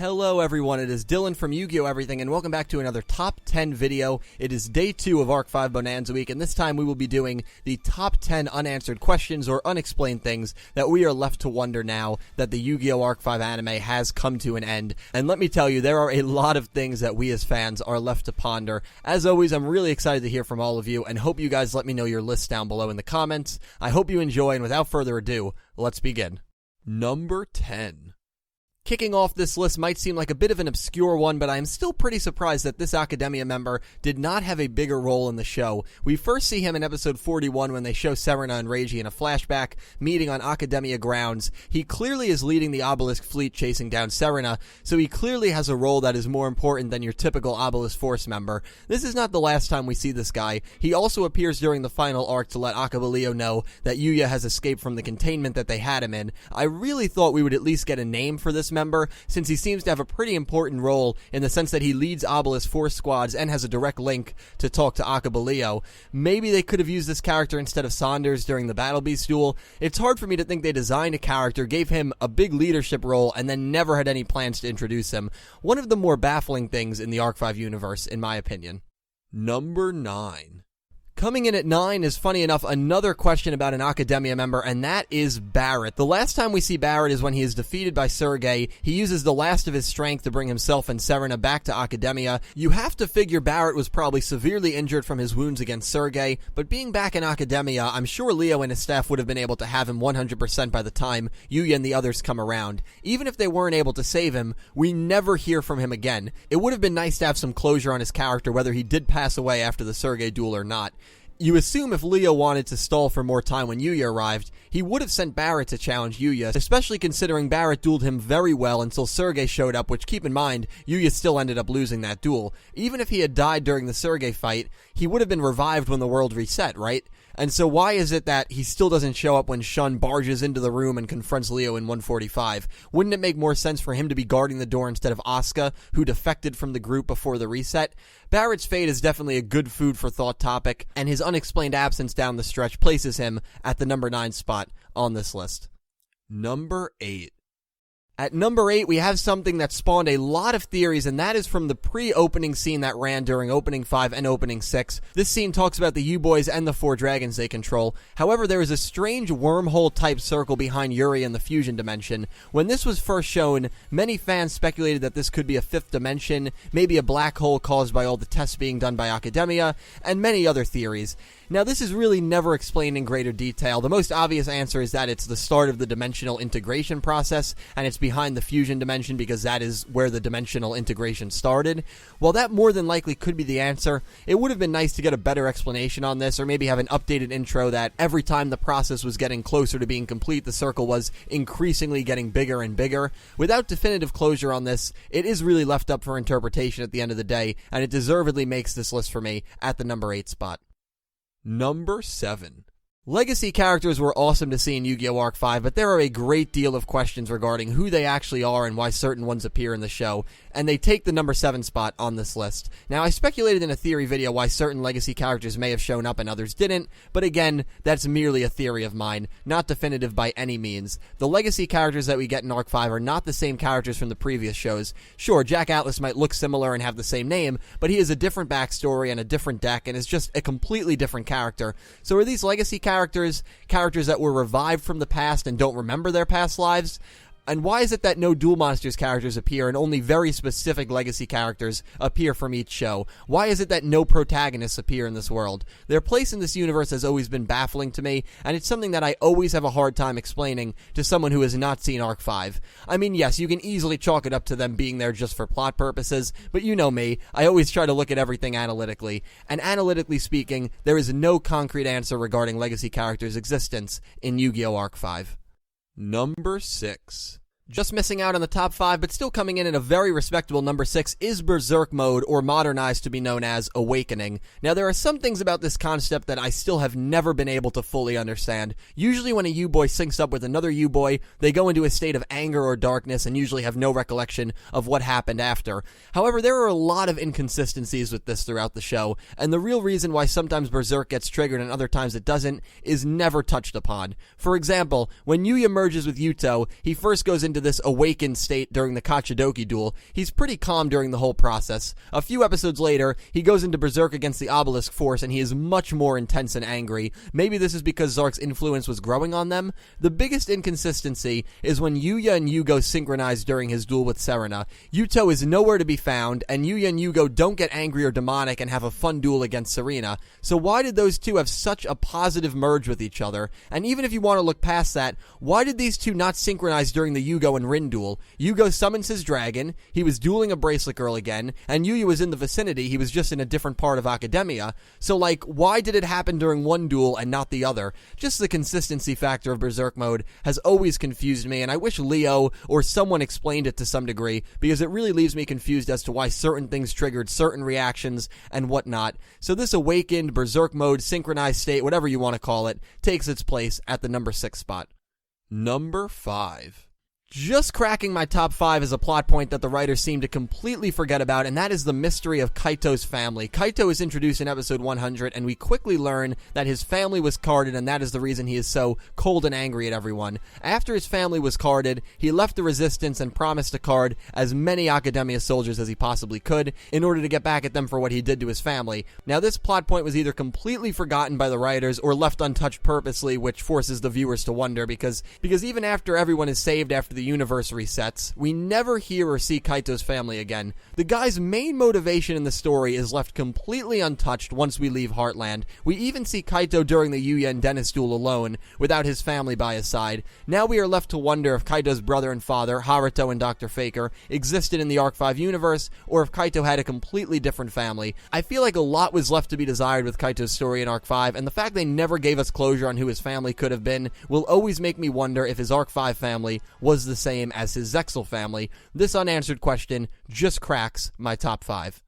Hello everyone, it is Dylan from Yugioh Everything, and welcome back to another Top 10 video. It is Day 2 of Arc 5 Bonanza Week, and this time we will be doing the Top 10 unanswered questions or unexplained things that we are left to wonder now that the Yu-Gi-Oh! Arc 5 anime has come to an end. And let me tell you, there are a lot of things that we as fans are left to ponder. As always, I'm really excited to hear from all of you, and hope you guys let me know your lists down below in the comments. I hope you enjoy, and without further ado, let's begin. Number 10. Kicking off this list might seem like a bit of an obscure one, but I am still pretty surprised that this Academia member did not have a bigger role in the show. We first see him in episode 41 when they show Serena and Reiji in a flashback, meeting on Academia grounds. He clearly is leading the Obelisk fleet chasing down Serena, so he clearly has a role that is more important than your typical Obelisk Force member. This is not the last time we see this guy. He also appears during the final arc to let Aqabas know that Yugioh has escaped from the containment that they had him in. I really thought we would at least get a name for this member, since he seems to have a pretty important role in the sense that he leads Obelisk Force squads and has a direct link to talk to Aqabas. Maybe they could have used this character instead of Saunders during the Battle Beast duel. It's hard for me to think they designed a character, gave him a big leadership role, and then never had any plans to introduce him. One of the more baffling things in the Arc 5 universe, in my opinion. Number 9. Coming in at 9 is, funny enough, another question about an Academia member, and that is Barrett. The last time we see Barrett is when he is defeated by Sergei. He uses the last of his strength to bring himself and Serena back to Academia. You have to figure Barrett was probably severely injured from his wounds against Sergei, but being back in Academia, I'm sure Leo and his staff would have been able to have him 100% by the time Yuya and the others come around. Even if they weren't able to save him, we never hear from him again. It would have been nice to have some closure on his character, whether he did pass away after the Sergei duel or not. You assume if Leo wanted to stall for more time when Yuya arrived, he would have sent Barrett to challenge Yuya, especially considering Barrett dueled him very well until Sergei showed up, which, keep in mind, Yuya still ended up losing that duel. Even if he had died during the Sergei fight, he would have been revived when the world reset, right? And so why is it that he still doesn't show up when Shun barges into the room and confronts Leo in 145? Wouldn't it make more sense for him to be guarding the door instead of Asuka, who defected from the group before the reset? Barrett's fate is definitely a good food for thought topic, and his unexplained absence down the stretch places him at the number 9 spot on this list. Number 8. At number 8, we have something that spawned a lot of theories, and that is from the pre-opening scene that ran during Opening 5 and Opening 6. This scene talks about the U-Boys and the 4 dragons they control. However, there is a strange wormhole-type circle behind Yuri in the fusion dimension. When this was first shown, many fans speculated that this could be a 5th dimension, maybe a black hole caused by all the tests being done by Academia, and many other theories. Now, this is really never explained in greater detail. The most obvious answer is that it's the start of the dimensional integration process, and it's behind the fusion dimension because that is where the dimensional integration started. While that more than likely could be the answer, it would have been nice to get a better explanation on this, or maybe have an updated intro that every time the process was getting closer to being complete, the circle was increasingly getting bigger and bigger. Without definitive closure on this, it is really left up for interpretation at the end of the day, and it deservedly makes this list for me at the number 8 spot. Number 7. Legacy characters were awesome to see in Yu-Gi-Oh! Arc 5, but there are a great deal of questions regarding who they actually are and why certain ones appear in the show, and they take the number 7 spot on this list. Now, I speculated in a theory video why certain legacy characters may have shown up and others didn't, but again, that's merely a theory of mine, not definitive by any means. The legacy characters that we get in Arc 5 are not the same characters from the previous shows. Sure, Jack Atlas might look similar and have the same name, but he has a different backstory and a different deck, and is just a completely different character. So are these legacy characters that were revived from the past and don't remember their past lives? And why is it that no Duel Monsters characters appear and only very specific legacy characters appear from each show? Why is it that no protagonists appear in this world? Their place in this universe has always been baffling to me, and it's something that I always have a hard time explaining to someone who has not seen Arc 5. I mean, yes, you can easily chalk it up to them being there just for plot purposes, but you know me, I always try to look at everything analytically, and analytically speaking, there is no concrete answer regarding legacy characters' existence in Yu-Gi-Oh! Arc 5. Number 6. Just missing out on the top 5, but still coming in at a very respectable number 6 is Berserk Mode, or modernized to be known as Awakening. Now, there are some things about this concept that I still have never been able to fully understand. Usually when a U-Boy syncs up with another U-Boy, they go into a state of anger or darkness and usually have no recollection of what happened after. However, there are a lot of inconsistencies with this throughout the show, and the real reason why sometimes Berserk gets triggered and other times it doesn't is never touched upon. For example, when Yuya merges with Yuto, he first goes into this awakened state during the Kachidoki duel, he's pretty calm during the whole process. A few episodes later, he goes into Berserk against the Obelisk Force, and he is much more intense and angry. Maybe this is because Zark's influence was growing on them. The biggest inconsistency is when Yuya and Yugioh synchronize during his duel with Serena. Yuto is nowhere to be found, and Yuya and Yugioh don't get angry or demonic and have a fun duel against Serena. So why did those two have such a positive merge with each other? And even if you want to look past that, why did these two not synchronize during the Yugioh and Rin duel? Yugioh summons his dragon, he was dueling a bracelet girl again, and Yuya was in the vicinity, he was just in a different part of Academia. So like, why did it happen during one duel and not the other? Just the consistency factor of Berserk Mode has always confused me, and I wish Leo or someone explained it to some degree, because it really leaves me confused as to why certain things triggered certain reactions and whatnot. So this awakened Berserk Mode synchronized state, whatever you want to call it, takes its place at the number 6 spot. Number 5. Just cracking my top 5 is a plot point that the writers seem to completely forget about, and that is the mystery of Kaito's family. Kaito is introduced in episode 100, and we quickly learn that his family was carded, and that is the reason he is so cold and angry at everyone. After his family was carded, he left the resistance and promised to card as many Academia soldiers as he possibly could in order to get back at them for what he did to his family. Now this plot point was either completely forgotten by the writers or left untouched purposely, which forces the viewers to wonder, because even after everyone is saved after the universe resets, we never hear or see Kaito's family again. The guy's main motivation in the story is left completely untouched once we leave Heartland. We even see Kaito during the Yuya and Dennis duel alone, without his family by his side. Now we are left to wonder if Kaito's brother and father, Haruto and Dr. Faker, existed in the Arc 5 universe, or if Kaito had a completely different family. I feel like a lot was left to be desired with Kaito's story in Arc 5, and the fact they never gave us closure on who his family could have been will always make me wonder if his Arc 5 family was the same as his Zexal family. This unanswered question just cracks my top 5.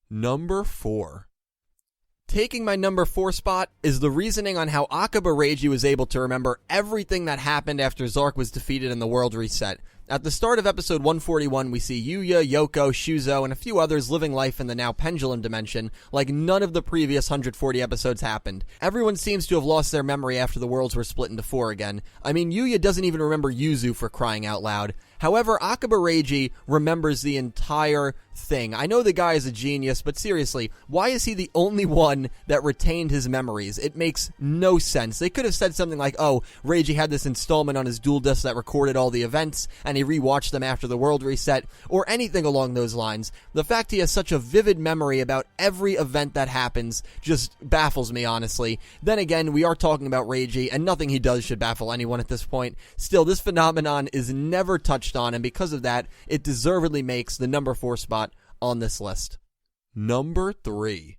Number 4. Taking my number 4 spot is the reasoning on how Aqaba Reiji was able to remember everything that happened after Zark was defeated in the world reset. At the start of episode 141, we see Yuya, Yoko, Shuzo, and a few others living life in the now pendulum dimension, like none of the previous 140 episodes happened. Everyone seems to have lost their memory after the worlds were split into 4 again. I mean, Yuya doesn't even remember Yuzu, for crying out loud. However, Aqaba Reiji remembers the entire thing. I know the guy is a genius, but seriously, why is he the only one that retained his memories? It makes no sense. They could have said something like, oh, Reiji had this installment on his dual disc that recorded all the events, and he rewatched them after the world reset, or anything along those lines. The fact he has such a vivid memory about every event that happens just baffles me, honestly. Then again, we are talking about Reiji, and nothing he does should baffle anyone at this point. Still, this phenomenon is never touched on, and because of that, it deservedly makes the number 4 spot on this list. Number 3.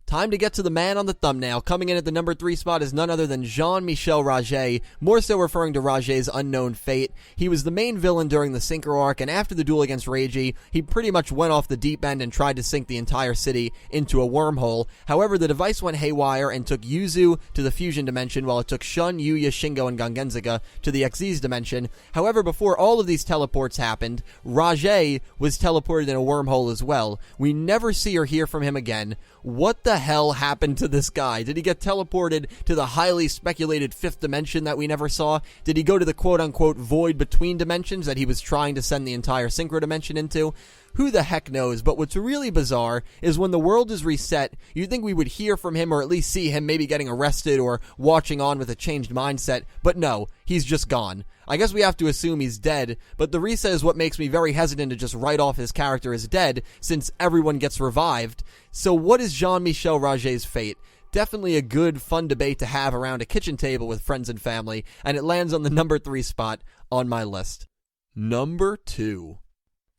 Time to get to the man on the thumbnail. Coming in at the number 3 spot is none other than Jean-Michel Raget, more so referring to Raget's unknown fate. He was the main villain during the Synchro arc, and after the duel against Reiji, he pretty much went off the deep end and tried to sink the entire city into a wormhole. However, the device went haywire and took Yuzu to the fusion dimension, while it took Shun, Yuya, Shingo, and Gangenzaga to the Xyz dimension. However, before all of these teleports happened, Raget was teleported in a wormhole as well. We never see or hear from him again. What the hell happened to this guy? Did he get teleported to the highly speculated 5th dimension that we never saw? Did he go to the quote-unquote void between dimensions that he was trying to send the entire Synchro dimension into? Who the heck knows? But what's really bizarre is when the world is reset, you'd think we would hear from him or at least see him maybe getting arrested or watching on with a changed mindset, but no, he's just gone. I guess we have to assume he's dead, but the reset is what makes me very hesitant to just write off his character as dead, since everyone gets revived. So what is Jean-Michel Raget's fate? Definitely a good, fun debate to have around a kitchen table with friends and family, and it lands on the number 3 spot on my list. Number 2.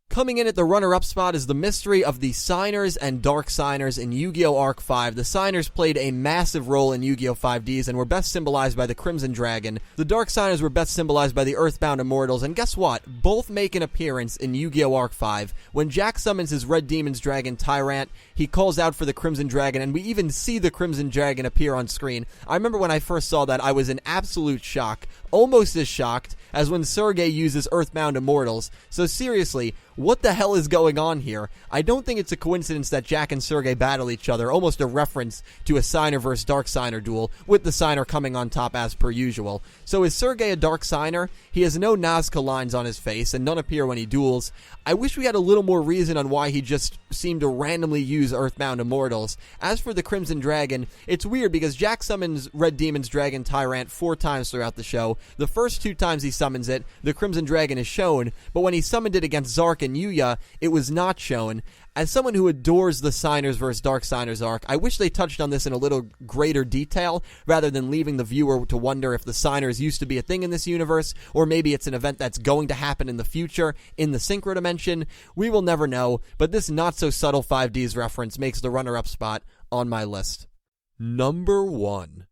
Coming in at the runner-up spot is the mystery of the Signers and Dark Signers in Yu-Gi-Oh! Arc 5. The Signers played a massive role in Yu-Gi-Oh! 5Ds and were best symbolized by the Crimson Dragon. The Dark Signers were best symbolized by the Earthbound Immortals, and guess what? Both make an appearance in Yu-Gi-Oh! Arc 5. When Jack summons his Red Demon's Dragon Tyrant, he calls out for the Crimson Dragon, and we even see the Crimson Dragon appear on screen. I remember when I first saw that, I was in absolute shock. almost as shocked as when Sergei uses Earthbound Immortals. So seriously, what the hell is going on here? I don't think it's a coincidence that Jack and Sergei battle each other, almost a reference to a Signer versus Dark Signer duel, with the Signer coming on top as per usual. So is Sergei a Dark Signer? He has no Nazca lines on his face, and none appear when he duels. I wish we had a little more reason on why he just seemed to randomly use Earthbound Immortals. As for the Crimson Dragon, it's weird because Jack summons Red Demon's Dragon Tyrant 4 times throughout the show. The first 2 times he summons it, the Crimson Dragon is shown, but when he summoned it against Zark and Yugioh, it was not shown. As someone who adores the Signers vs. Dark Signers arc, I wish they touched on this in a little greater detail, rather than leaving the viewer to wonder if the Signers used to be a thing in this universe, or maybe it's an event that's going to happen in the future in the Synchro Dimension. We will never know, but this not-so-subtle 5Ds reference makes the runner-up spot on my list. Number 1.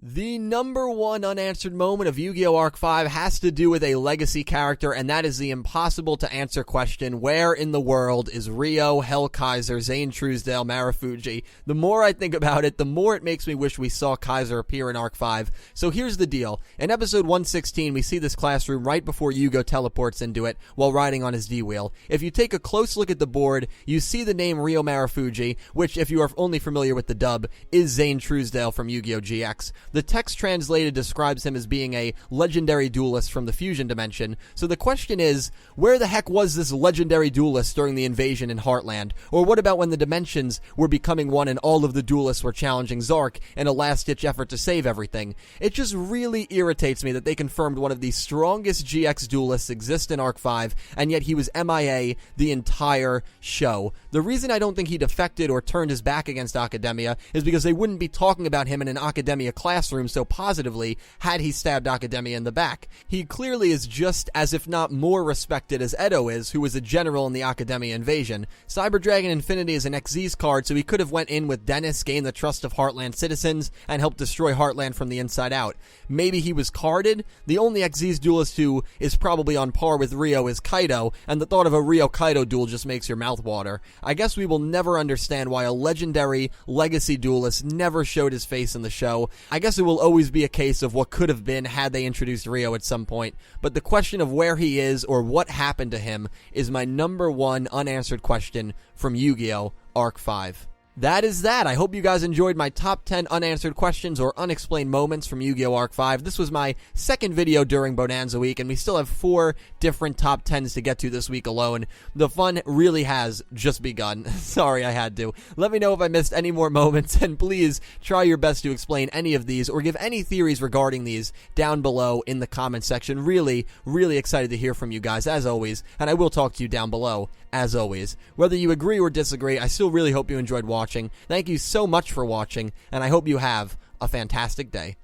The number 1 unanswered moment of Yu-Gi-Oh! Arc 5 has to do with a legacy character, and that is the impossible-to-answer question, where in the world is Ryo, Hellkaiser, Zane Truesdale, Marufuji? The more I think about it, the more it makes me wish we saw Kaiser appear in Arc 5. So here's the deal. In episode 116, we see this classroom right before Yugioh teleports into it while riding on his D-Wheel. If you take a close look at the board, you see the name Ryo Marufuji, which, if you are only familiar with the dub, is Zane Truesdale from Yu-Gi-Oh! GX. The text translated describes him as being a legendary duelist from the Fusion Dimension, so the question is, where the heck was this legendary duelist during the invasion in Heartland? Or what about when the dimensions were becoming one and all of the duelists were challenging Zark in a last-ditch effort to save everything? It just really irritates me that they confirmed one of the strongest GX duelists exist in Arc 5, and yet he was MIA the entire show. The reason I don't think he defected or turned his back against Academia is because they wouldn't be talking about him in an Academia classroom so positively had he stabbed Academia in the back. He clearly is just as if not more respected as Edo is, who was a general in the Academia invasion. Cyber Dragon Infinity is an Xyz card, so he could have went in with Dennis, gained the trust of Heartland citizens, and helped destroy Heartland from the inside out. Maybe he was carded. The only Xyz duelist who is probably on par with Ryo is Kaito, and the thought of a Ryo-Kaito duel just makes your mouth water. I guess we will never understand why a legendary legacy duelist never showed his face in the show. I guess it will always be a case of what could have been had they introduced Ryo at some point, but the question of where he is or what happened to him is my number 1 unanswered question from Yu-Gi-Oh! Arc 5. That is that. I hope you guys enjoyed my top 10 unanswered questions or unexplained moments from Yu-Gi-Oh! Arc 5. This was my second video during Bonanza Week, and we still have 4 different top 10s to get to this week alone. The fun really has just begun. Sorry I had to. Let me know if I missed any more moments, and please try your best to explain any of these or give any theories regarding these down below in the comment section. Really, really excited to hear from you guys, as always, and I will talk to you down below, as always. Whether you agree or disagree, I still really hope you enjoyed watching. Thank you so much for watching, and I hope you have a fantastic day.